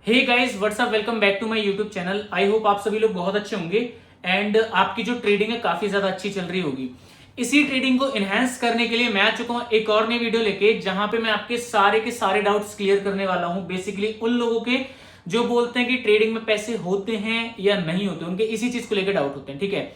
Hey guys what's up, welcome back to my YouTube channel. I hope आप सभी लोग बहुत अच्छे होंगे एंड आपकी जो ट्रेडिंग है काफी ज्यादा अच्छी चल रही होगी। इसी ट्रेडिंग को इनहेंस करने के लिए मैं आ चुका हूं एक और नई वीडियो लेके, जहां पे मैं आपके सारे के सारे डाउट्स क्लियर करने वाला हूं। बेसिकली उन लोगों के जो बोलते हैं कि ट्रेडिंग में पैसे होते हैं या नहीं होते, उनके इसी चीज को लेकर डाउट होते हैं। ठीक है,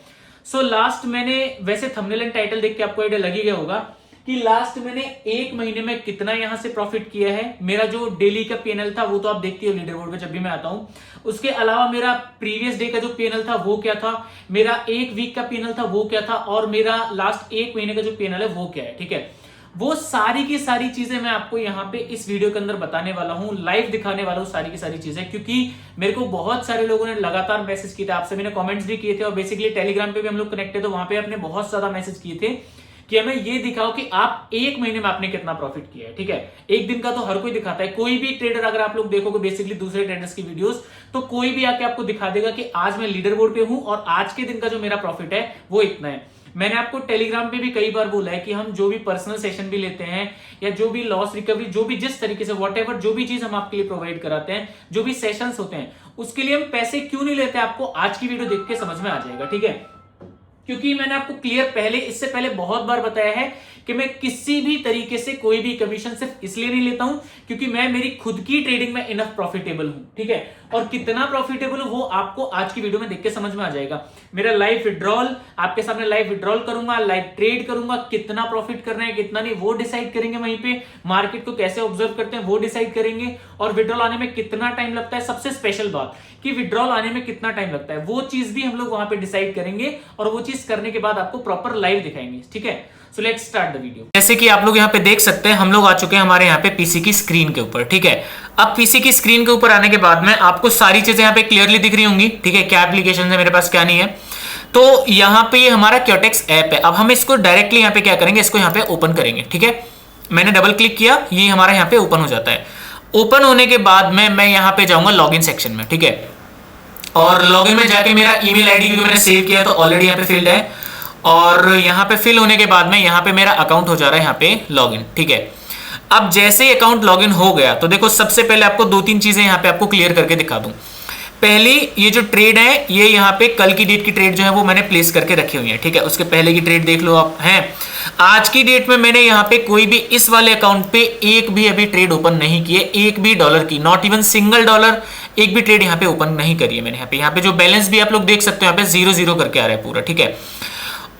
सो लास्ट मैंने वैसे थंबनेल एंड टाइटल देख के आपको आइडिया लग ही गया होगा कि लास्ट मैंने एक महीने में कितना यहां से प्रॉफिट किया है। मेरा जो डेली का पीएनएल था वो तो आप देखते हो लीडर बोर्ड पे जब भी मैं आता हूं। उसके अलावा मेरा प्रीवियस डे का जो पीएनएल था वो क्या था, मेरा एक वीक का पीएनएल था वो क्या था, और मेरा लास्ट एक महीने का जो पीएनएल है वो क्या है। ठीक है, वो सारी की सारी चीजें मैं आपको यहाँ पे इस वीडियो के अंदर बताने वाला हूँ, लाइव दिखाने वाला हूँ सारी की सारी चीजें। क्योंकि मेरे को बहुत सारे लोगों ने लगातार मैसेज किए थे, आप सभी ने कमेंट्स भी किए थे, और बेसिकली टेलीग्राम पे भी हम लोग कनेक्टेड थे, वहां पे आपने बहुत ज्यादा मैसेज किए थे कि हमें ये दिखाओ कि आप एक महीने में आपने कितना प्रॉफिट किया है। ठीक है, एक दिन का तो हर कोई दिखाता है, कोई भी ट्रेडर अगर आप लोग देखोगे बेसिकली दूसरे ट्रेडर्स की वीडियोस, तो कोई भी आके आपको दिखा देगा कि आज मैं लीडर बोर्ड पे हूं और आज के दिन का जो मेरा प्रॉफिट है वो इतना है। मैंने आपको टेलीग्राम पे भी कई बार बोला है कि हम जो भी पर्सनल सेशन भी लेते हैं या जो भी लॉस रिकवरी, जो भी जिस तरीके से व्हाटएवर जो भी चीज हम आपके लिए प्रोवाइड कराते हैं, जो भी सेशंस होते हैं, उसके लिए हम पैसे क्यों नहीं लेते, आपको आज की वीडियो देख के समझ में आ जाएगा। ठीक है, क्योंकि मैंने आपको क्लियर पहले इससे पहले बहुत बार बताया है कि मैं किसी भी तरीके से कोई भी कमीशन सिर्फ इसलिए नहीं लेता हूं क्योंकि मैं मेरी खुद की ट्रेडिंग में इनफ प्रॉफिटेबल हूं। ठीक है, और कितना प्रॉफिटेबल हूं वो आपको आज की वीडियो में देख के समझ में आ जाएगा। मेरा लाइव विड्रॉल आपके सामने, लाइव विड्रॉल करूंगा, लाइव ट्रेड करूंगा, कितना प्रॉफिट करना है कितना नहीं वो डिसाइड करेंगे वहीं पे, मार्केट को कैसे ऑब्जर्व करते हैं वो डिसाइड करेंगे, और विड्रॉल आने में कितना टाइम लगता है। सबसे स्पेशल बात कि विड्रॉल आने में कितना टाइम लगता है वो चीज भी हम लोग वहां पे डिसाइड करेंगे, और वो चीज करने के बाद आपको प्रॉपर लाइव दिखाएंगे। ठीक है, so let's start the video. जैसे कि आप लोग यहाँ पे देख सकते हैं, हम लोग आ चुके हैं हमारे यहाँ पे पीसी की स्क्रीन के ऊपर। ठीक है, अब पीसी की स्क्रीन के ऊपर आने के बाद में आपको सारी चीजें यहाँ पे क्लियरली दिख रही होंगी। ठीक है, क्या एप्लीकेशन है मेरे पास क्या नहीं है। तो यहाँ पे ये हमारा क्योटेक्स ऐप है। अब हम इसको डायरेक्टली यहाँ पे क्या करेंगे, इसको यहाँ पे ओपन करेंगे। ठीक है, मैंने डबल क्लिक किया, ये हमारा यहाँ पे ओपन हो जाता है। ओपन होने के बाद में मैं यहाँ पे जाऊंगा लॉगिन सेक्शन में। ठीक है, और लॉगिन में जाके मेरा ईमेल आईडी क्योंकि मैंने सेव किया तो ऑलरेडी यहाँ पे फिल्ड है, और यहाँ पे फिल होने के बाद में यहाँ पे मेरा अकाउंट हो जा रहा है यहाँ पे लॉगिन। ठीक है, अब जैसे ही अकाउंट लॉगिन हो गया तो देखो सबसे पहले आपको दो तीन चीजें यहाँ पे आपको क्लियर करके दिखा दूं। पहली, ये जो ट्रेड है ये यहाँ पे कल की डेट की ट्रेड जो है वो मैंने प्लेस करके रखी हुई है। ठीक है, उसके पहले की ट्रेड देख लो आप हैं। आज की डेट में मैंने यहाँ पे कोई भी इस वाले अकाउंट पे एक भी अभी ट्रेड ओपन नहीं की है, एक भी डॉलर की, नॉट इवन सिंगल डॉलर, एक भी ट्रेड यहाँ पे ओपन नहीं करी है मैंने। यहाँ पे जो बैलेंस भी आप लोग देख सकते हो यहाँ पे 0-0 करके आ रहा है पूरा। ठीक है,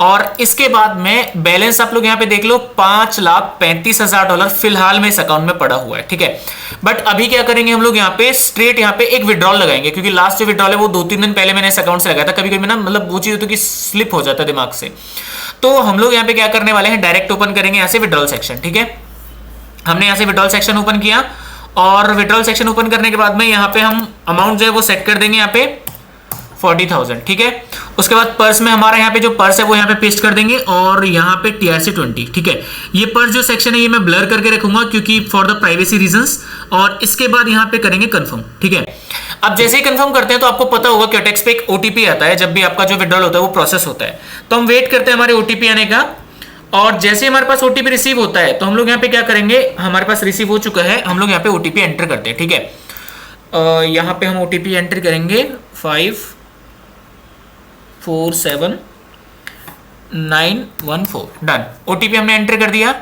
और इसके बाद में बैलेंस आप लोग यहाँ पे देख लो, $5,35,000 फिलहाल में इस अकाउंट में पड़ा हुआ है। ठीक है, बट अभी क्या करेंगे हम लोग यहाँ पे स्ट्रेट यहाँ पे एक विड्रॉल लगाएंगे, क्योंकि लास्ट जो विड्रॉल है वो 2-3 दिन पहले मैंने इस अकाउंट से लगाया था। कभी कभी ना मतलब वो चीज होती है कि स्लिप हो जाता है दिमाग से। तो हम लोग यहाँ पे क्या करने वाले हैं, डायरेक्ट ओपन करेंगे यहाँ से विड्रॉल सेक्शन। ठीक है, हमने यहाँ से विड्रॉल सेक्शन ओपन किया, और विड्रॉल सेक्शन ओपन करने के बाद में यहाँ पे हम अमाउंट जो है वो सेट कर देंगे यहाँ पे 40,000। ठीक है, उसके बाद पर्स में हमारा यहाँ पे जो पर्स है वो यहाँ पे पेस्ट कर देंगे, और यहाँ पे TRC20। ठीक है, ये पर्स जो सेक्शन है ये मैं ब्लर करके रखूंगा क्योंकि फॉर द प्राइवेसी रीजंस, और इसके बाद यहाँ पे करेंगे कंफर्म। ठीक है, अब जैसे ही कंफर्म करते हैं तो आपको पता होगा क्योटेक्स पे एक OTP आता है जब भी आपका जो विड्रॉल होता है वो प्रोसेस होता है, तो हम वेट करते हैं हमारे OTP आने का। और जैसे हमारे पास OTP रिसीव होता है तो हम लोग यहाँ पे क्या करेंगे, हमारे पास रिसीव हो चुका है, हम लोग यहाँ पे OTP एंटर करते हैं। ठीक है, यहाँ पे हम OTP एंटर करेंगे 547914। डन, OTP हमने एंटर कर दिया,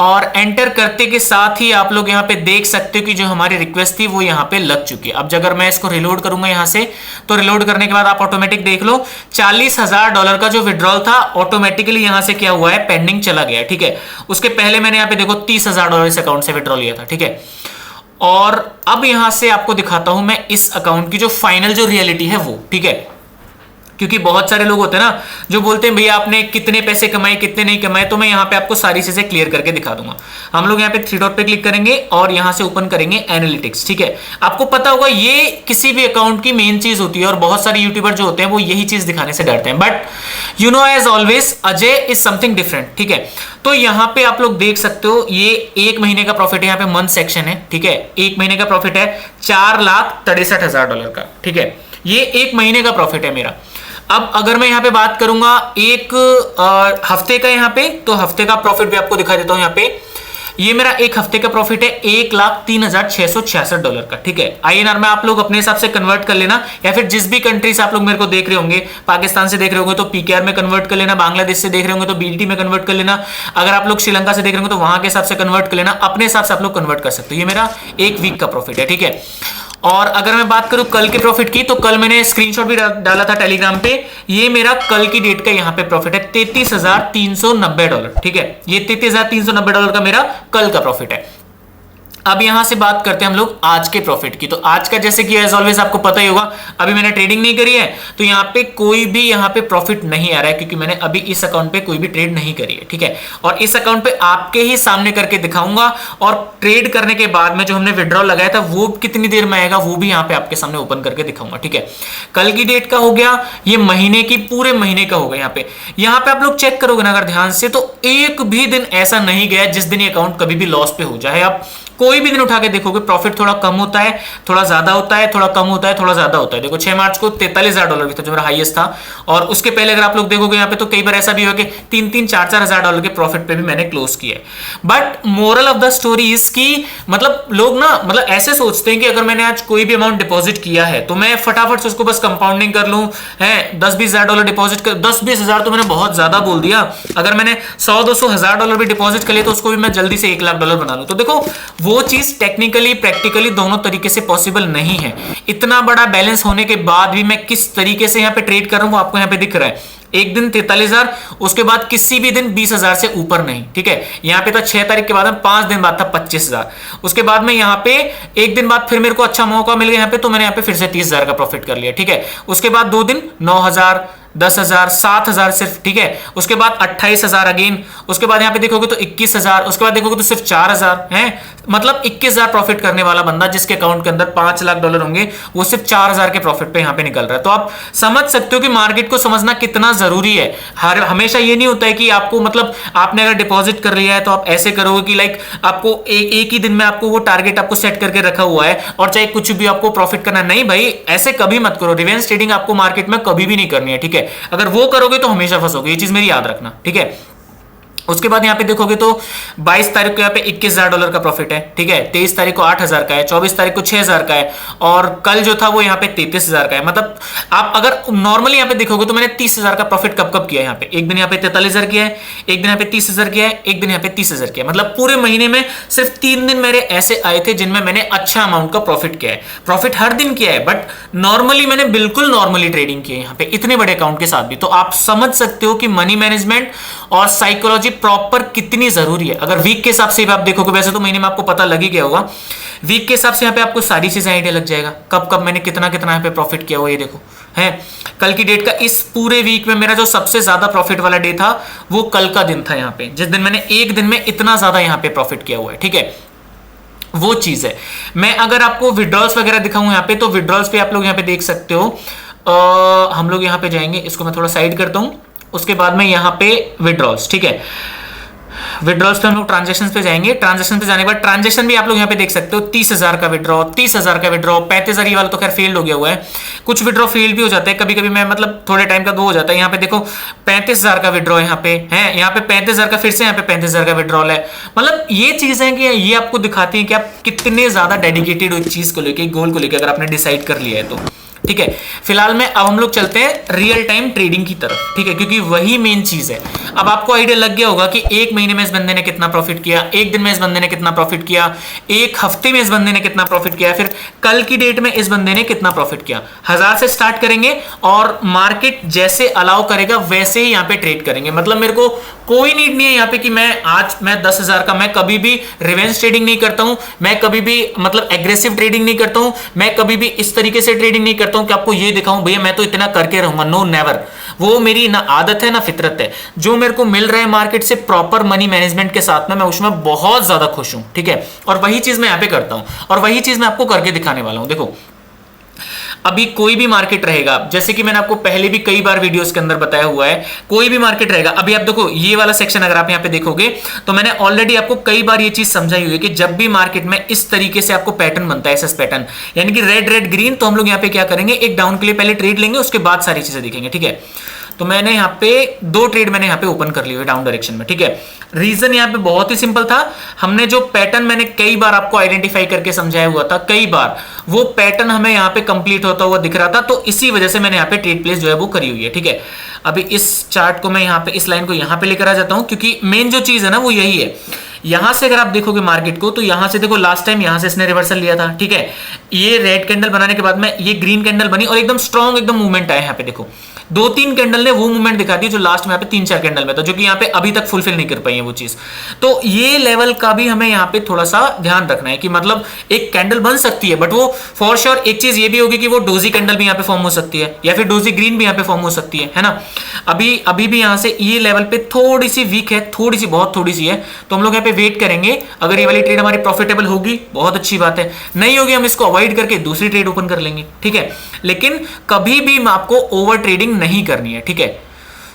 और एंटर करते के साथ ही आप लोग यहाँ पे देख सकते हो कि जो हमारी रिक्वेस्ट थी वो यहाँ पे लग चुकी है। अब अगर मैं इसको रिलोड करूंगा यहाँ से, तो रिलोड करने के बाद आप ऑटोमेटिक देख लो $40,000 का जो विड्रॉल था ऑटोमेटिकली यहाँ से क्या हुआ है, पेंडिंग चला गया है। ठीक है, उसके पहले मैंने यहाँ पे देखो $30,000 इस अकाउंट से विड्रॉल लिया था। ठीक है, और अब यहां से आपको दिखाता हूं मैं इस अकाउंट की जो फाइनल जो रियलिटी है वो। ठीक है, क्योंकि बहुत सारे लोग होते हैं ना जो बोलते हैं भैया आपने कितने पैसे कमाए कितने नहीं कमाए, तो मैं यहाँ पे आपको सारी चीजें क्लियर करके दिखा दूंगा। हम लोग यहाँ पे 3 डॉट पे क्लिक करेंगे और यहाँ से ओपन करेंगे एनालिटिक्स। ठीक है, आपको पता होगा ये किसी भी अकाउंट की मेन चीज होती है, और बहुत सारे यूट्यूबर जो होते हैं वो यही चीज दिखाने से डरते हैं, but you know as always Ajay is something different. ठीक है, तो यहाँ पे आप लोग देख सकते हो ये एक महीने का प्रॉफिट है, यहाँ पे मंथ सेक्शन है। ठीक है, एक महीने का प्रॉफिट है $4,63,000 का। ठीक है, ये एक महीने का प्रॉफिट है मेरा। अब अगर मैं यहाँ पे बात करूंगा एक हफ्ते का, यहाँ पे तो हफ्ते का प्रॉफिट भी आपको दिखा देता हूं। यहाँ पे ये मेरा एक हफ्ते का प्रॉफिट है $1,03,666 का। ठीक है, INR में आप लोग अपने हिसाब से कन्वर्ट कर लेना, या फिर जिस भी कंट्री से आप लोग मेरे को देख रहे होंगे, पाकिस्तान से देख रहे होंगे तो PKR में कन्वर्ट कर लेना, बांग्लादेश से देख रहे होंगे तो BDT में कन्वर्ट कर लेना, अगर आप लोग श्रीलंका से देख रहे होंगे तो वहां के हिसाब से कन्वर्ट कर लेना, अपने हिसाब से आप लोग कन्वर्ट कर सकते हो। ये मेरा एक वीक का प्रॉफिट है। ठीक है, और अगर मैं बात करूं कल के प्रॉफिट की, तो कल मैंने स्क्रीनशॉट भी डाला था टेलीग्राम पे। ये मेरा कल की डेट का यहां पे प्रॉफिट है $33,390। ठीक है, ये $33,390 का मेरा कल का प्रॉफिट है। अब यहां से बात करते हैं हम लोग आज के प्रॉफिट की। तो आज का जैसे कि एज ऑलवेज आपको पता ही होगा, अभी मैंने ट्रेडिंग नहीं करी है तो यहां पे कोई भी यहां पे प्रॉफिट नहीं आ रहा है, क्योंकि मैंने अभी इस अकाउंट पे कोई भी ट्रेड नहीं करी है। ठीक है, और इस अकाउंट पे आपके ही सामने करके दिखाऊंगा, और ट्रेड करने के बाद में जो हमने विड्रॉल लगाया था वो कितनी देर में आएगा वो भी यहां पे आपके सामने ओपन करके दिखाऊंगा। ठीक है, कल की डेट का हो गया, ये महीने की पूरे महीने का हो गया। यहां पे आप लोग चेक करोगे ना अगर ध्यान से, तो एक भी दिन ऐसा नहीं गया जिस दिन ये अकाउंट कभी भी लॉस पे हो जाए। आप कोई भी दिन उठा के देखोगे प्रॉफिट थोड़ा कम होता है, थोड़ा ज्यादा होता है, थोड़ा कम होता है, थोड़ा ज्यादा होता है। देखो 6 मार्च को $43,000 भी था जो मेरा हाईएस्ट था, और उसके पहले अगर आप लोग देखोगे यहाँ पे तो कई बार ऐसा भी हुआ कि 3-3, $4-4 हजार के प्रॉफिट पे भी मैंने क्लोज किया है। But moral of the story is की मतलब लोग ना मतलब ऐसे सोचते हैं कि अगर मैंने आज कोई भी अमाउंट डिपॉजिट किया है तो मैं फटाफट से उसको बस कंपाउंडिंग कर लूं, है $10-20 हजार डिपॉजिट कर, 10-20 हजार तो मैंने बहुत ज्यादा बोल दिया। अगर मैंने $100-200 हजार भी डिपॉजिट कर लिया तो उसको भी मैं जल्दी से $1,00,000 बना लूं। तो देखो वो चीज टेक्निकली प्रैक्टिकली दोनों तरीके से पॉसिबल नहीं है। इतना बड़ा बैलेंस होने के बाद भी मैं किस तरीके से यहां पे ट्रेड कर रहा हूं वो आपको यहां पे दिख रहा है। एक दिन 43,000, उसके बाद किसी भी दिन 20,000 से ऊपर नहीं। ठीक है, यहां पे था 6 तारीख के बाद में, 5 दिन बाद था 25,000। उसके बाद में यहां पे एक दिन बाद फिर मेरे को अच्छा मौका मिल गया यहां पे, तो मैंने यहां पे फिर से 30,000 का प्रॉफिट कर लिया। ठीक है, उसके बाद 2 दिन 9,000, 10,000, 7,000 सिर्फ। ठीक है, उसके बाद 28,000 अगेन, उसके बाद यहां पे देखोगे तो 21,000, उसके बाद देखोगे तो सिर्फ 4,000 है। मतलब 21,000 प्रॉफिट करने वाला बंदा जिसके अकाउंट के अंदर $5,00,000 होंगे, वो सिर्फ 4,000 के प्रॉफिट पे यहां पे निकल रहा है। तो आप समझ सकते हो कि मार्केट को समझना कितना जरूरी है। हमेशा ये नहीं होता है कि आपको मतलब आपने अगर डिपॉजिट कर लिया है तो आप ऐसे करोगे कि लाइक आपको एक ही दिन में आपको वो टारगेट आपको सेट करके रखा हुआ है और चाहे कुछ भी आपको प्रॉफिट करना। नहीं भाई, ऐसे कभी मत करो। रिवेंज ट्रेडिंग आपको मार्केट में कभी भी नहीं करनी है। ठीक है, अगर वो करोगे तो हमेशा फंसोगे, ये चीज मेरी याद रखना। ठीक है, उसके बाद यहां पे देखोगे तो 22 तारीख को यहां पे $21,000 का प्रॉफिट है। ठीक है, 23 तारीख को 8,000 का है, 24 तारीख को 6,000 का है, और कल जो था वो यहां पे 33,000 का है। मतलब आप अगर नॉर्मली यहां पे देखोगे तो मैंने 30,000 का प्रॉफिट कब कब किया है। यहां पे एक दिन यहां पे 43,000 किया है, एक दिन यहां पे 30,000 किया है, एक दिन यहां पे 30,000 किया है। मतलब पूरे महीने में सिर्फ 3 दिन मेरे ऐसे आए थे जिनमें मैंने अच्छा अमाउंट का प्रॉफिट किया है। प्रॉफिट हर दिन किया है, बट नॉर्मली मैंने बिल्कुल नॉर्मली ट्रेडिंग की है यहां पे इतने बड़े अकाउंट के साथ भी। तो आप समझ सकते हो कि मनी मैनेजमेंट और साइकोलॉजी प्रॉपर कितनी जरूरी है। अगर वीक के हिसाब से आप देखोगे, वैसे तो महीने में आपको पता लग ही गया होगा, वीक के हिसाब से यहाँ पे आपको सारी चीजें आइडिया लग जाएगा कब कब मैंने कितना कितना यहाँ पे प्रॉफिट किया हुआ। ये देखो है कल की डेट का, इस पूरे वीक में मेरा जो सबसे ज्यादा प्रॉफिट वाला डे था वो कल का दिन था यहाँ पे, जिस दिन मैंने एक दिन में इतना ज्यादा यहाँ पे प्रॉफिट किया हुआ है। ठीक है, वो चीज है। मैं अगर आपको विड्रॉल्स वगैरह दिखाऊं यहाँ पे, तो विड्रॉल्स पे आप लोग यहाँ पे देख सकते हो। हम लोग यहाँ पे जाएंगे, इसको मैं थोड़ा साइड करता हूं, उसके बाद में यहाँ पे विड्रॉल्स। ठीक है, विड्रॉल्स पे हम लोग ट्रांजेक्शन पे जाएंगे। ट्रांजेक्शन पे जाने के बाद ट्रांजेक्शन भी आप लोग यहाँ पे देख सकते हो, 30,000 का विड्रॉ, 30,000 का विड्रॉ, 35,000 वाला तो खैर फेल्ड हो गया हुआ है। कुछ विड्रॉ फेल भी हो जाता है कभी कभी, मैं मतलब थोड़े टाइम का वो हो जाता है। यहाँ पे देखो 35,000 का विड्रॉ यहाँ पे है, यहाँ पे 35,000 का, फिर से यहाँ पे 35,000 का विड्रॉल है। मतलब ये चीज है कि ये आपको दिखाती है कि आप कितने ज्यादा डेडिकेटेड हो इस चीज को लेकर, गोल को लेकर, अगर आपने डिसाइड कर लिया है तो। ठीक है, फिलहाल में अब हम लोग चलते हैं रियल टाइम ट्रेडिंग की तरफ। ठीक है, क्योंकि वही मेन चीज है। अब आपको आइडिया लग गया होगा कि एक महीने में इस बंदे ने कितना प्रॉफिट किया, एक दिन में इस बंदे ने कितना प्रॉफिट किया, एक हफ्ते में इस बंदे ने कितना प्रॉफिट किया, फिर कल की डेट में इस बंदे ने कितना प्रॉफिट किया। 1000 से स्टार्ट करेंगे और मार्केट जैसे अलाउ करेगा वैसे ही यहाँ पे ट्रेड करेंगे। मतलब मेरे को कोई नीड नहीं है यहाँ पे कि मैं 10,000 का, मैं कभी भी रिवेंज ट्रेडिंग नहीं करता हूं, मैं कभी भी मतलब एग्रेसिव ट्रेडिंग नहीं करता हूं, मैं कभी भी इस तरीके से ट्रेडिंग नहीं करता हूं कि आपको ये दिखाऊं भैया मैं तो इतना करके रहूंगा। नो नेवर, वो मेरी ना आदत है ना फितरत है। जो मेरे को मिल रहा है मार्केट से प्रॉपर मनी मैनेजमेंट के साथ में, मैं उसमें बहुत ज्यादा खुश हूं। ठीक है, और वही चीज मैं यहाँ पे करता हूं और वही चीज मैं आपको करके दिखाने वाला हूं। देखो अभी कोई भी मार्केट रहेगा, जैसे कि मैंने आपको पहले भी कई बार वीडियोस के अंदर बताया हुआ है, कोई भी मार्केट रहेगा। अभी आप देखो ये वाला सेक्शन अगर आप यहाँ पे देखोगे तो मैंने ऑलरेडी आपको कई बार ये चीज समझाई हुई है कि जब भी मार्केट में इस तरीके से आपको पैटर्न बनता है, एसएस पैटर्न, यानी कि रेड रेड ग्रीन, तो हम लोग यहाँ पे क्या करेंगे, एक डाउन के लिए पहले ट्रेड लेंगे, उसके बाद सारी चीजें देखेंगे। ठीक है, तो मैंने यहाँ पे 2 ट्रेड मैंने यहाँ पे ओपन कर लिए हुए डाउन डायरेक्शन में, ठीक है। रीजन यहाँ पे बहुत ही सिंपल था, हमने जो पैटर्न मैंने कई बार आपको आइडेंटिफाई करके समझाया हुआ था, कई बार वो पैटर्न हमें यहाँ पे कंप्लीट होता हुआ दिख रहा था, तो इसी वजह से मैंने यहाँ पे ट्रेड प्लेस जो है वो करी हुई है, ठीक है। अभी इस चार्ट को मैं यहाँ पे इस लाइन को यहाँ पे लेकर आ जाता हूँ, क्योंकि मेन जो चीज है ना वो यही है। यहां से अगर आप देखोगे मार्केट को, तो यहां से देखो लास्ट टाइम यहां से इसने रिवर्सल लिया था, ठीक है। ये रेड कैंडल बनाने के बाद में ये ग्रीन कैंडल बनी और एकदम स्ट्रॉन्ग एकदम मूवमेंट आया। यहाँ पे देखो 2-3 कैंडल ने वो मूवमेंट दिखा दी जो लास्ट में यहाँ पे 3-4 कैंडल में था, जो कि यहाँ पे अभी तक फुलफिल नहीं कर पाई है वो चीज। तो ये लेवल का भी हमें यहाँ पे थोड़ा सा ध्यान रखना है कि मतलब एक कैंडल बन सकती है, बट वो फॉर श्योर एक चीज ये भी होगी कि वो डोजी कैंडल भी यहाँ पे फॉर्म हो सकती है, या फिर डोजी ग्रीन भी यहाँ पे फॉर्म हो सकती है ना। अभी भी यहाँ से ये लेवल पे थोड़ी सी वीक है, थोड़ी सी, बहुत थोड़ी सी है, तो हम लोग यहाँ पे वेट करेंगे। अगर ये वाली ट्रेड हमारी प्रॉफिटेबल होगी बहुत अच्छी बात है, नहीं होगी हम इसको अवॉइड करके दूसरी ट्रेड ओपन कर लेंगे, ठीक है। लेकिन कभी भी आपको ओवर ट्रेडिंग नहीं करनी है, ठीक है।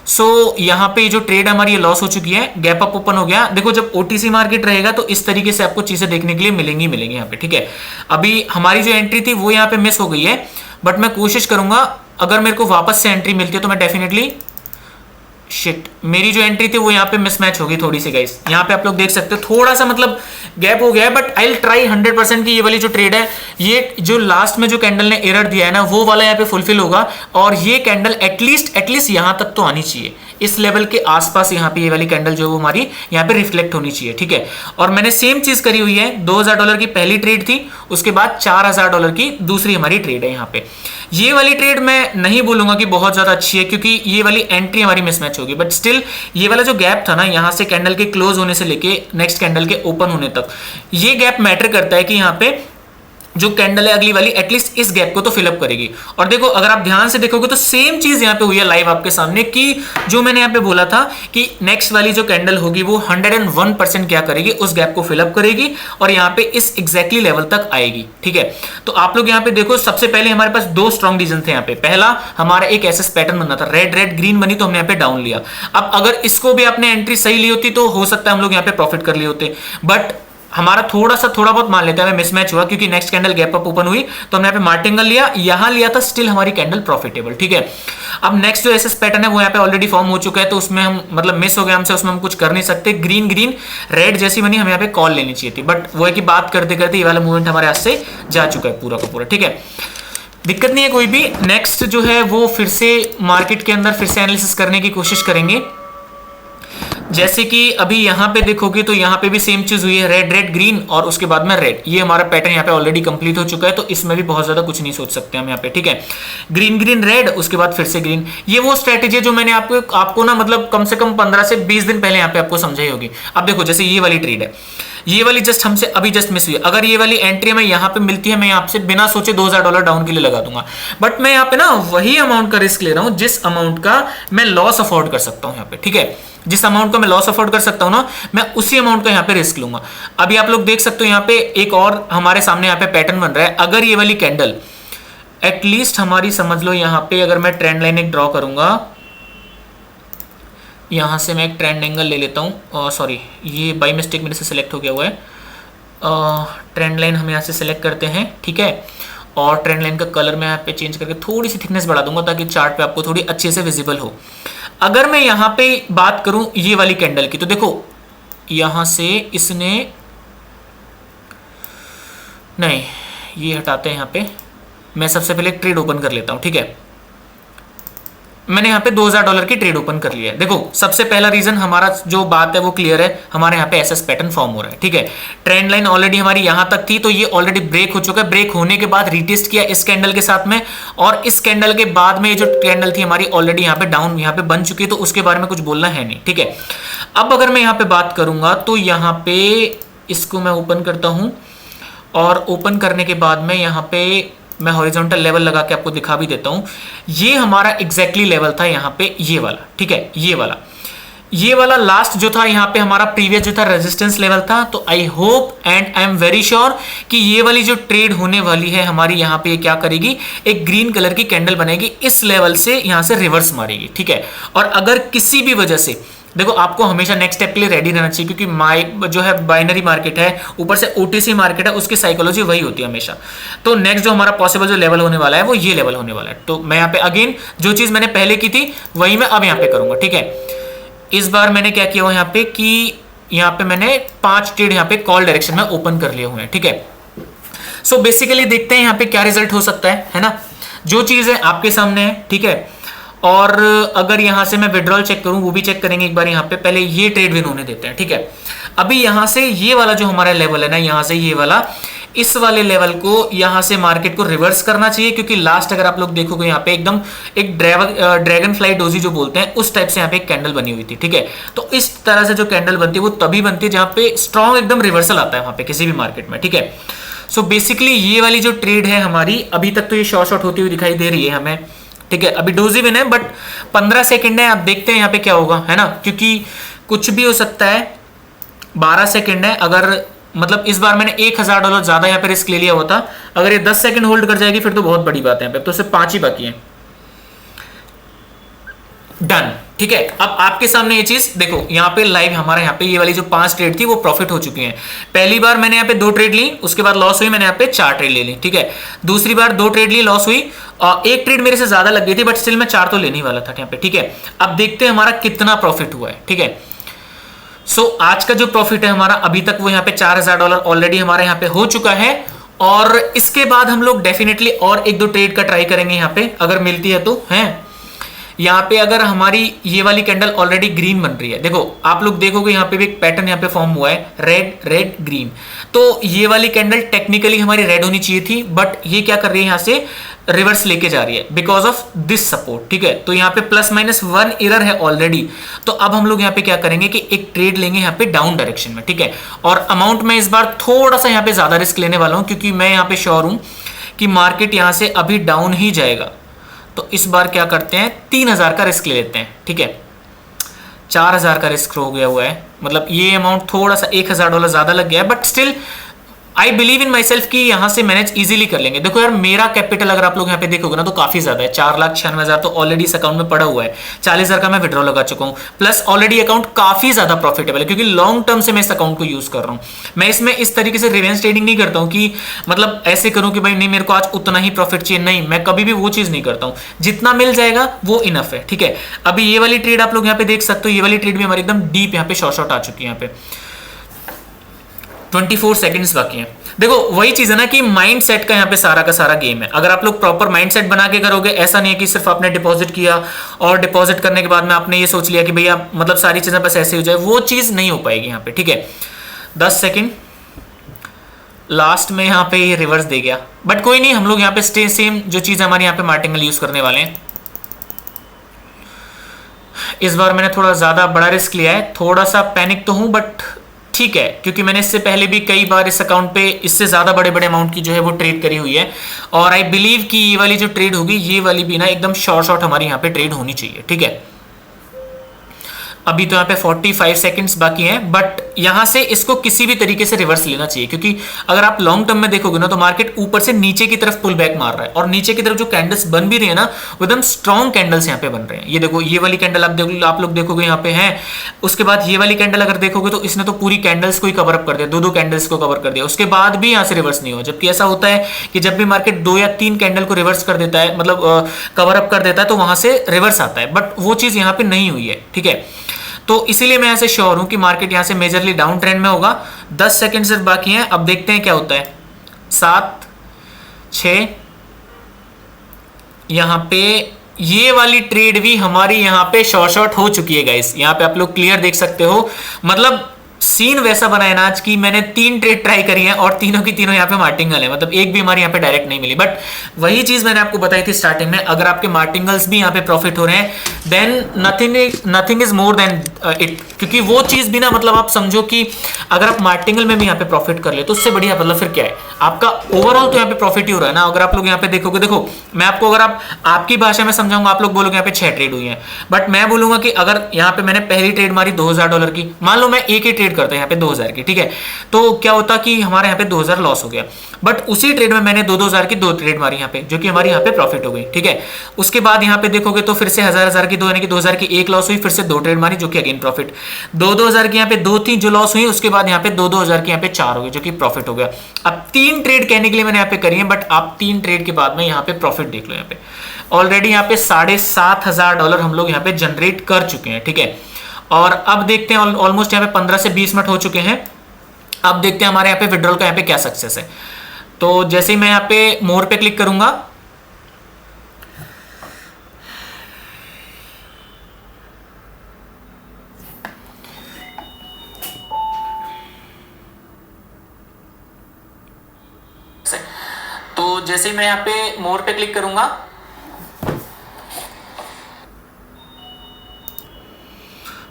सो यहां पे जो ट्रेड हमारी ये लॉस हो चुकी है, गैप अप ओपन हो गया। देखो जब ओटीसी मार्केट रहेगा तो इस तरीके से आपको चीजें देखने के लिए मिलेंगी यहाँ पे, ठीक है। अभी हमारी जो एंट्री थी वो यहाँ पे मिस हो गई है, बट मैं कोशिश करूंगा अगर मेरे को वापस से एंट्री मिलती है तो मैं डेफिनेटली, शिट, मेरी जो एंट्री थी वो यहाँ पे मिसमैच होगी थोड़ी सी गाइस। यहाँ पे आप लोग देख सकते हो थोड़ा सा मतलब गैप हो गया है, बट आई विल ट्राई 100% की ये वाली जो ट्रेड है, ये जो लास्ट में जो कैंडल ने एरर दिया है ना वो वाला यहाँ पे फुलफिल होगा, और ये कैंडल एटलीस्ट यहाँ तक तो आनी चाहिए, इस लेवल के आसपास यहाँ पे ये वाली कैंडल जो वो हमारी यहाँ पे रिफ्लेक्ट होनी चाहिए, ठीक है। और मैंने सेम चीज करी हुई है, $2000 की पहली ट्रेड थी, उसके बाद $4000 की दूसरी हमारी ट्रेड है यहाँ पे। ये वाली ट्रेड मैं नहीं बोलूंगा कि बहुत ज्यादा अच्छी है, क्योंकि ये वाली एंट्री हमारी मिसमैच होगी, बट स्टिल ये वाला जो गैप था ना यहाँ से कैंडल के क्लोज होने से लेके नेक्स्ट कैंडल के ओपन होने तक, ये गैप मैटर करता है कि यहाँ पे जो कैंडल है अगली वाली एटलीस्ट इस गैप को तो फिलअप करेगी। और देखो अगर आप ध्यान से देखोगे तो सेम चीज यहाँ पे हुई है लाइव आपके सामने, कि जो मैंने यहाँ पे बोला था कि नेक्स्ट वाली जो कैंडल होगी वो 101% क्या करेगी, उस गैप को फिलअप करेगी और यहाँ पे इस एग्जैक्टली लेवल तक आएगी, ठीक है। तो आप लोग यहाँ पे देखो, सबसे पहले हमारे पास 2 स्ट्रॉन्ग रीजन थे यहाँ पे। पहला हमारा एक ऐसा पैटर्न बनना था, रेड रेड ग्रीन बनी तो हमने यहाँ पे डाउन लिया। अब अगर इसको भी आपने एंट्री सही ली होती तो हो सकता है हम लोग यहाँ पे प्रॉफिट कर लिए होते, बट हमारा थोड़ा बहुत मान लेते हैं मिसमैच हुआ, क्योंकि next candle gap up open हुई तो हमने यहाँ पे मार्टिंगल लिया, यहां लिया था, स्टिल हमारी कैंडल प्रॉफिटेबल, ठीक है। अब नेक्स्ट जो एसएस पैटर्न है वो यहाँ पे ऑलरेडी फॉर्म हो चुका है, तो उसमें हम मतलब मिस हो गया हमसे, उसमें हम कुछ कर नहीं सकते। ग्रीन ग्रीन रेड जैसी बनी, हमें यहाँ पे कॉल लेनी चाहिए थी, बट वो है कि बात करते करते ये वाला मूवमेंट हमारे हाथ से जा चुका है पूरा का पूरा, ठीक है। दिक्कत नहीं है कोई भी। नेक्स्ट जो है वो फिर से मार्केट के अंदर फिर से एनालिसिस करने की कोशिश करेंगे। जैसे कि अभी यहाँ पे देखोगे तो यहाँ पे भी सेम चीज हुई है, रेड रेड ग्रीन और उसके बाद में रेड। ये हमारा पैटर्न यहाँ पे ऑलरेडी कंप्लीट हो चुका है, तो इसमें भी बहुत ज्यादा कुछ नहीं सोच सकते हम यहाँ पे, ठीक है। ग्रीन ग्रीन रेड, उसके बाद फिर से ग्रीन। ये वो स्ट्रेटेजी है जो मैंने आपको ना मतलब कम से कम 15 से 20 दिन पहले यहाँ पे आपको समझाई होगी। अब देखो जैसे ये वाली ट्रेड है, ये वाली जस्ट हमसे अभी जस्ट मिस हुई है। अगर ये वाली एंट्री हमें यहाँ पे मिलती है, मैं यहाँ से बिना सोचे $2000 डाउन के लिए लगा दूंगा, बट मैं यहाँ पे ना वही अमाउंट का रिस्क ले रहा हूँ जिस अमाउंट का मैं लॉस अफोर्ड कर सकता हूँ यहाँ पे, ठीक है। जिस अमाउंट का मैं लॉस अफोर्ड कर सकता हूँ ना, मैं उसी अमाउंट का यहाँ पे रिस्क लूंगा। अभी आप लोग देख सकते हो यहाँ पे एक और हमारे सामने यहाँ पे पैटर्न बन रहा है। अगर ये वाली कैंडल एटलीस्ट हमारी समझ लो यहाँ पे, अगर मैं ट्रेंड लाइन एक ड्रॉ करूंगा, यहाँ से मैं एक ट्रेंड एंगल ले लेता हूँ, सॉरी ये बाई मिस्टेक मेरे से सिलेक्ट हो गया हुआ है। ट्रेंड लाइन हम यहाँ से सिलेक्ट करते हैं, ठीक है। और ट्रेंड लाइन का कलर मैं यहाँ पे चेंज करके थोड़ी सी थिकनेस बढ़ा दूंगा ताकि चार्ट पे आपको थोड़ी अच्छे से विजिबल हो। अगर मैं यहाँ पे बात करूं ये वाली कैंडल की, तो देखो यहां से इसने, नहीं ये हटाते हैं, यहाँ पे मैं सबसे पहले एक ट्रेड ओपन कर लेता हूं, ठीक है। मैंने यहाँ पे $2000 की ट्रेड ओपन कर लिया है। देखो सबसे पहला रीजन हमारा जो बात है वो क्लियर है, हमारे यहाँ पे एसएस पैटर्न फॉर्म हो रहा है, ठीक है। ट्रेंड लाइन ऑलरेडी हमारी यहाँ तक थी, तो ये ऑलरेडी ब्रेक हो चुका है। ब्रेक होने के बाद रीटेस्ट किया इस कैंडल के साथ में, और इस कैंडल के बाद में ये जो कैंडल थी हमारी ऑलरेडी यहाँ पे डाउन यहाँ पे बन चुकी है, तो उसके बारे में कुछ बोलना है नहीं, ठीक है। अब अगर मैं यहाँ पे बात करूंगा तो यहाँ पे इसको मैं ओपन करता हूँ, और ओपन करने के बाद में यहाँ पे मैं हॉरिजॉन्टल लेवल लगा के आपको दिखा भी देता हूं। ये हमारा एग्जैक्टली लेवल था यहाँ पे, ये वाला, ठीक है। ये वाला लास्ट जो था यहाँ पे हमारा प्रीवियस जो था रेजिस्टेंस लेवल था। तो I hope and I am very sure कि ये वाली जो ट्रेड होने वाली है हमारी, यहाँ पे क्या करेगी, एक ग्रीन कलर की कैंडल बनेगी, इस लेवल से यहाँ से रिवर्स मारेगी, ठीक है। और अगर किसी भी वजह से देखो आपको हमेशा नेक्स्ट स्टेप के लिए रेडी रहना चाहिए, क्योंकि जो है बाइनरी मार्केट है, ऊपर से ओटीसी मार्केट है, उसकी साइकोलॉजी वही होती है हमेशा। तो नेक्स्ट जो हमारा पॉसिबल जो लेवल होने वाला है वो ये लेवल होने वाला है। तो मैं यहाँ पे अगेन जो चीज मैंने पहले की थी वही मैं अब यहाँ पे करूंगा, ठीक है। इस बार मैंने क्या किया हुआ यहाँ पे कि यहाँ पे मैंने 5 ट्रेड यहाँ पे कॉल डायरेक्शन में ओपन कर लिए हुए हैं, ठीक है। सो बेसिकली देखते हैं यहाँ पे क्या रिजल्ट हो सकता है ना। जो चीज है आपके सामने है, ठीक है। और अगर यहां से मैं विड्रॉल चेक करूं वो भी चेक करेंगे एक बार। यहाँ पे पहले ये ट्रेड विन होने देते हैं, ठीक है। अभी यहां से ये वाला जो हमारा लेवल है ना, यहां से ये वाला, इस वाले लेवल को यहां से मार्केट को रिवर्स करना चाहिए, क्योंकि लास्ट अगर आप लोग देखोगे यहाँ पे एकदम एक ड्रैगन फ्लाई डोजी जो बोलते हैं उस टाइप से यहाँ पे एक कैंडल बनी हुई थी, ठीक है। तो इस तरह से जो कैंडल बनती है वो तभी बनती है जहां पे स्ट्रॉन्ग एकदम रिवर्सल आता है वहां पे किसी भी मार्केट में, ठीक है। सो बेसिकली ये वाली जो ट्रेड है हमारी, अभी तक तो ये शॉर्ट होती हुई दिखाई दे रही है हमें, ठीक है। अभी डोजी विन है बट 15 सेकंड है, अब देखते हैं यहाँ पे क्या होगा, है ना, क्योंकि कुछ भी हो सकता है। 12 सेकंड है, अगर मतलब इस बार मैंने $1000 ज्यादा यहाँ पे रिस्क ले लिया हुआ था, अगर ये 10 सेकंड होल्ड कर जाएगी फिर तो बहुत बड़ी बात है। यहाँ पे तो सिर्फ 5 ही बाकी है। डन, ठीक है। अब आपके सामने ये चीज देखो, यहाँ पे लाइव हमारा यहाँ पे ये वाली जो 5 ट्रेड थी वो प्रॉफिट हो चुकी हैं। पहली बार मैंने यहाँ पे 2 ट्रेड ली, उसके बाद लॉस हुई, मैंने यहाँ पे 4 ट्रेड ले ली, ठीक है। दूसरी बार 2 ट्रेड ली, लॉस हुई, एक ट्रेड मेरे से ज्यादा लग गई थी बट स्टिल मैं 4 तो लेने वाला था यहाँ पे, ठीक है। अब देखते हैं हमारा कितना प्रॉफिट हुआ है, ठीक है। सो आज का जो प्रॉफिट है हमारा अभी तक वो यहाँ पे $4000 ऑलरेडी हमारा यहाँ पे हो चुका है। और इसके बाद हम लोग डेफिनेटली और 1-2 ट्रेड का ट्राई करेंगे यहाँ पे, अगर मिलती है तो, है। यहाँ पे अगर हमारी ये वाली कैंडल ऑलरेडी ग्रीन बन रही है, देखो आप लोग देखोगे यहाँ पे भी एक पैटर्न यहाँ पे फॉर्म हुआ है, रेड रेड ग्रीन। तो ये वाली कैंडल टेक्निकली हमारी रेड होनी चाहिए थी, बट ये क्या कर रही है, यहाँ से रिवर्स लेके जा रही है बिकॉज ऑफ दिस सपोर्ट, ठीक है। तो यहाँ पे +-1 एरर है ऑलरेडी। तो अब हम लोग यहाँ पे क्या करेंगे कि एक ट्रेड लेंगे यहाँ पे डाउन डायरेक्शन में, ठीक है। और अमाउंट में इस बार थोड़ा सा यहाँ पे ज्यादा रिस्क लेने वाला हूँ, क्योंकि मैं यहाँ पे श्योर हूं कि मार्केट यहाँ से अभी डाउन ही जाएगा। तो इस बार क्या करते हैं, 3000 का रिस्क ले लेते हैं, ठीक है। 4000 का रिस्क हो गया हुआ है, मतलब ये अमाउंट थोड़ा सा $1000 ज्यादा लग गया है, but still I believe in my self कि यहां से मैनेज इजीली कर लेंगे। देखो यार मेरा कैपिटल अगर आप लोग यहाँ पे देखोगे ना तो काफी ज्यादा है, 4,96,000 तो ऑलरेडी इस अकाउंट में पड़ा हुआ है। 40,000 का मैं विड्रॉ लगा चुका हूँ, प्लस ऑलरेडी अकाउंट काफी ज्यादा प्रॉफिटेबल है, क्योंकि लॉन्ग टर्म से मैं इस अकाउंट को यूज कर रहा हूँ। मैं इसमें इस तरीके से रिवेंज ट्रेडिंग नहीं करता हूँ कि मतलब ऐसे करूँ कि भाई नहीं मेरे को आज उतना ही प्रॉफिट चाहिए, नहीं, मैं कभी भी वो चीज नहीं करता हूँ। जितना मिल जाएगा वो इनफ है, ठीक है। अभी ये वाली ट्रेड आप लोग यहाँ पे देख सकते हो, ये वाली ट्रेड भी हमारी एकदम डीप यहाँ पे शॉर्ट आ चुकी है। यहाँ पे 24 सेकंड्स बाकी हैं। देखो वही चीज है ना कि माइंड सेट का यहाँ पे सारा का सारा गेम है। अगर आप लोग प्रॉपर माइंड सेट बना के करोगे, ऐसा नहीं है कि सिर्फ आपने डिपॉजिट किया और डिपॉजिट करने के बाद में आपने ये सोच लिया कि भैया मतलब सारी चीजें बस ऐसे हो जाए, वो चीज नहीं हो पाएगी यहाँ पे, ठीक है। 10 सेकंड लास्ट में यहाँ पे ये रिवर्स दे गया, बट कोई नहीं, हम लोग यहाँ पे सेम जो चीज हमारे यहाँ पे मार्टिंगल यूज करने वाले हैं। इस बार मैंने थोड़ा ज्यादा बड़ा रिस्क लिया है, थोड़ा सा पैनिक तो हूं बट ठीक है, क्योंकि मैंने इससे पहले भी कई बार इस अकाउंट पे इससे ज्यादा बड़े बड़े अमाउंट की जो है वो ट्रेड करी हुई है। और आई बिलीव कि ये वाली जो ट्रेड होगी, ये वाली भी ना एकदम शॉर्ट हमारी यहाँ पे ट्रेड होनी चाहिए, ठीक है। अभी तो यहाँ पे 45 सेकंड्स बाकी हैं, बट यहाँ से इसको किसी भी तरीके से रिवर्स लेना चाहिए, क्योंकि अगर आप लॉन्ग टर्म में देखोगे ना तो मार्केट ऊपर से नीचे की तरफ पुल बैक मार रहा है, और नीचे की तरफ जो कैंडल्स बन भी रही है ना वो एकदम स्ट्रॉन्ग कैंडल्स यहाँ पे बन रहे हैं। ये देखो ये वाली कैंडल आप लोग देखोगे यहाँ पे है, उसके बाद ये वाली कैंडल अगर देखोगे तो इसने तो पूरी कैंडल्स को ही कवर अप कर दिया, दो कैंडल्स को कवर कर दिया, उसके बाद भी यहाँ से रिवर्स नहीं हुआ। जबकि ऐसा होता है कि जब भी मार्केट 2 या 3 कैंडल को रिवर्स कर देता है, मतलब कवर अप कर देता है, तो वहां से रिवर्स आता है, बट वो चीज यहाँ पे नहीं हुई है, ठीक है। तो इसीलिए मैं यहाँ से श्योर हूं कि मार्केट यहाँ से मेजरली डाउन ट्रेंड में होगा। 10 सेकंड सिर्फ बाकी हैं, अब देखते हैं क्या होता है। 7 6 यहाँ पे ये वाली ट्रेड भी हमारी यहाँ पे शॉर्ट हो चुकी है गाइस। यहाँ पे आप लोग क्लियर देख सकते हो, मतलब सीन वैसा बना है ना आज की मैंने 3 ट्रेड ट्राई करी हैं और तीनों की तीनों यहाँ पे मार्टिंगल है, मतलब एक भी हमारी यहाँ पे डायरेक्ट नहीं मिली। बट वही चीज मैंने आपको बताई थी स्टार्टिंग में, अगर आपके मार्टिंगल्स भी यहाँ पे प्रॉफिट हो रहे हैं then nothing is more than it, क्योंकि वो चीज भी ना मतलब आप समझो कि अगर आप मार्टिंगल में भी यहाँ पे प्रॉफिट कर ले तो उससे बढ़िया मतलब फिर क्या है, आपका ओवरऑल तो यहाँ पे प्रॉफिट ही हो रहा है ना। अगर आप लोग यहाँ पे देखोगे, देखो मैं आपको अगर आपकी भाषा में समझाऊंगा, आप लोग बोलोगे यहाँ पे 6 ट्रेड हुई है, बट मैं बोलूंगा कि अगर यहाँ पे मैंने पहली ट्रेड मारी $2000 की, मान लो मैं एक ही ट्रेड करता यहाँ पे 2000 की, ठीक है। तो क्या होता कि हमारे यहाँ पे 2000 लॉस हो गया, बट उसी ट्रेड में मैंने 2000 की 2 ट्रेड मारी यहाँ पे, जो कि हमारी यहाँ पे प्रॉफिट हो गई, ठीक है। उसके बाद यहाँ पे देखोगे तो फिर से 1000 की 2, यानी कि 2000 की 1 लॉस हुई, फिर से 2 ट्रेड मारी, जो कि अगेन प्रॉफिट। 2000 की यहाँ पे 2 थी जो लॉस हुई, उसके बाद यहाँ पे 2000 की यहाँ पे 4 हो गई, जो कि प्रॉफिट हो गया। अब 3 ट्रेड कहने के लिए मैंने यहाँ पे करी है, बट आप 3 ट्रेड के बाद में यहाँ पे प्रॉफिट देख लो। यहाँ पे ऑलरेडी यहाँ पे $7500 हम लोग यहाँ पे जनरेट कर चुके हैं, ठीक है। और अब देखते हैं, ऑलमोस्ट यहाँ पे 15 से 20 मिनट हो चुके हैं। अब देखते हैं हमारे यहाँ पे विड्रॉल का यहाँ पे क्या सक्सेस है। तो जैसे ही मैं यहाँ पे मोर पे क्लिक करूंगा, तो जैसे ही मैं यहाँ पे मोर पे क्लिक करूंगा,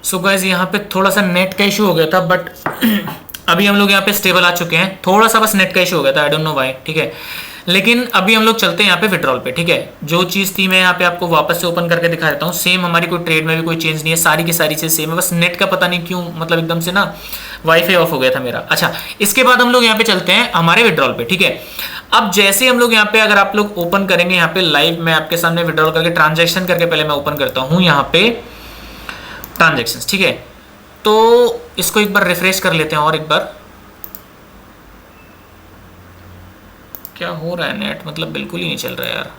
सो गाइस यहाँ पे थोड़ा सा नेट का इशू हो गया था, बट अभी हम लोग यहाँ पे स्टेबल आ चुके हैं। थोड़ा सा बस नेट का इशू हो गया था, आई डोंट नो व्हाई, ठीक है। लेकिन अभी हम लोग चलते हैं यहाँ पे विड्रॉल पे, ठीक है। जो चीज़ थी मैं यहाँ पे आपको वापस से ओपन करके दिखा देता हूँ। सेम हमारी कोई ट्रेड में भी कोई चेंज नहीं है, सारी की सारी चीज़ सेम है, बस नेट का पता नहीं क्यों मतलब एकदम से ना वाईफाई ऑफ हो गया था मेरा। अच्छा, इसके बाद हम लोग यहाँ पे चलते हैं हमारे विड्रॉल पे, ठीक है। अब जैसे हम लोग यहाँ पे, अगर आप लोग ओपन करेंगे यहाँ पे लाइव, मैं आपके सामने विड्रॉल करके ट्रांजेक्शन करके पहले मैं ओपन करता हूँ यहाँ पे ट्रांजेक्शन, ठीक है। तो इसको एक बार रिफ्रेश कर लेते हैं और एक बार। क्या हो रहा है, नेट मतलब बिल्कुल ही नहीं चल रहा है यार,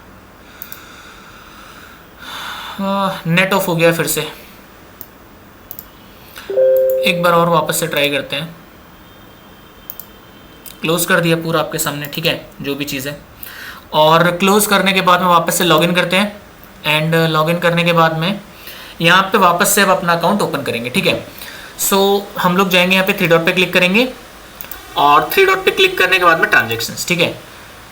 नेट ऑफ हो गया फिर से। एक बार और वापस से ट्राई करते हैं। क्लोज कर दिया पूरा आपके सामने, ठीक है, जो भी चीज़ है। और क्लोज करने के बाद में वापस से लॉगिन करते हैं, एंड लॉगिन करने के बाद में यहाँ पे वापस से अब अपना अकाउंट ओपन करेंगे, ठीक है। सो हम लोग जाएंगे यहाँ पे 3 डॉट पे क्लिक करेंगे, और 3 डॉट पे क्लिक करने के बाद में ट्रांजेक्शंस, ठीक है।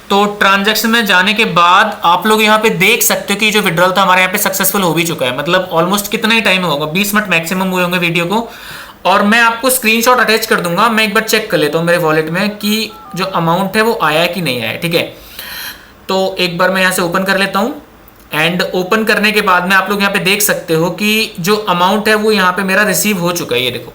तो ट्रांजैक्शन में जाने के बाद आप लोग यहाँ पे देख सकते हो कि जो विड्रॉल था हमारे यहाँ पे सक्सेसफुल हो भी चुका है। मतलब ऑलमोस्ट कितना ही टाइम होगा, 20 मिनट मैक्सिमम हुए होंगे वीडियो को। और मैं आपको स्क्रीनशॉट अटैच कर दूंगा, मैं एक बार चेक कर लेता हूँ मेरे वॉलेट में कि जो अमाउंट है वो आया है कि नहीं आया है, ठीक है। तो एक बार मैं यहाँ से ओपन कर लेता हूँ, एंड ओपन करने के बाद में आप लोग यहाँ पे देख सकते हो कि जो अमाउंट है वो यहाँ पे मेरा रिसीव हो चुका है। ये देखो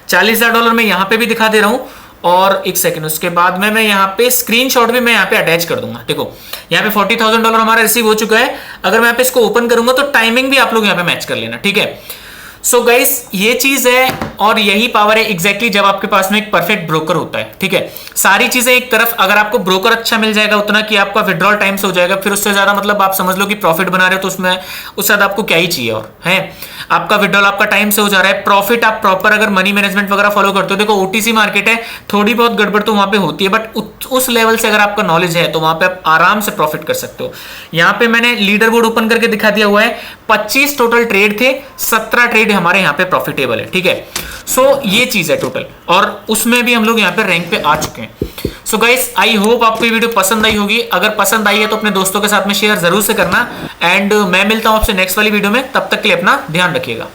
$40,000 मैं यहाँ पे भी दिखा दे रहा हूँ। और एक सेकंड, उसके बाद में मैं यहाँ पे स्क्रीनशॉट भी मैं यहाँ पे अटैच कर दूंगा। देखो यहाँ पे $40,000 हमारा रिसीव हो चुका है। अगर मैं यहाँ पे इसको ओपन करूंगा तो टाइमिंग भी आप लोग यहाँ पे मैच कर लेना, ठीक है। सो गाइस ये चीज है, और यही पावर है एग्जैक्टली जब आपके पास में एक परफेक्ट ब्रोकर होता है, ठीक है। सारी चीजें एक तरफ, अगर आपको ब्रोकर अच्छा मिल जाएगा उतना कि आपका विड्रॉल टाइम से हो जाएगा, फिर उससे ज्यादा मतलब आप समझ लो कि प्रॉफिट बना रहे हो, तो उसमें उससे ज्यादा आपको क्या ही चाहिए। और है आपका विड्रॉल आपका टाइम से हो जा रहा है, प्रॉफिट आप प्रॉपर अगर मनी मैनेजमेंट वगैरह फॉलो करते हो। देखो ओटीसी मार्केट है, थोड़ी बहुत गड़बड़ तो वहां पे होती है, बट उस लेवल से अगर आपका नॉलेज है तो वहां पे आप आराम से प्रॉफिट कर सकते हो। यहाँ पे मैंने लीडर बोर्ड ओपन करके दिखा दिया हुआ है, 25 टोटल ट्रेड थे, 17 ट्रेड हमारे यहाँ पे प्रॉफिटेबल है, ठीक है। सो ये चीज है टोटल, और उसमें भी हम लोग यहाँ पे रैंक पे आ चुके हैं। सो गाइस आई होप आपको ये वीडियो पसंद आई होगी। अगर पसंद आई है तो अपने दोस्तों के साथ में शेयर जरूर से करना, एंड मैं मिलता हूं आपसे नेक्स्ट वाली वीडियो में। तब तक के लिए अपना ध्यान रखिएगा।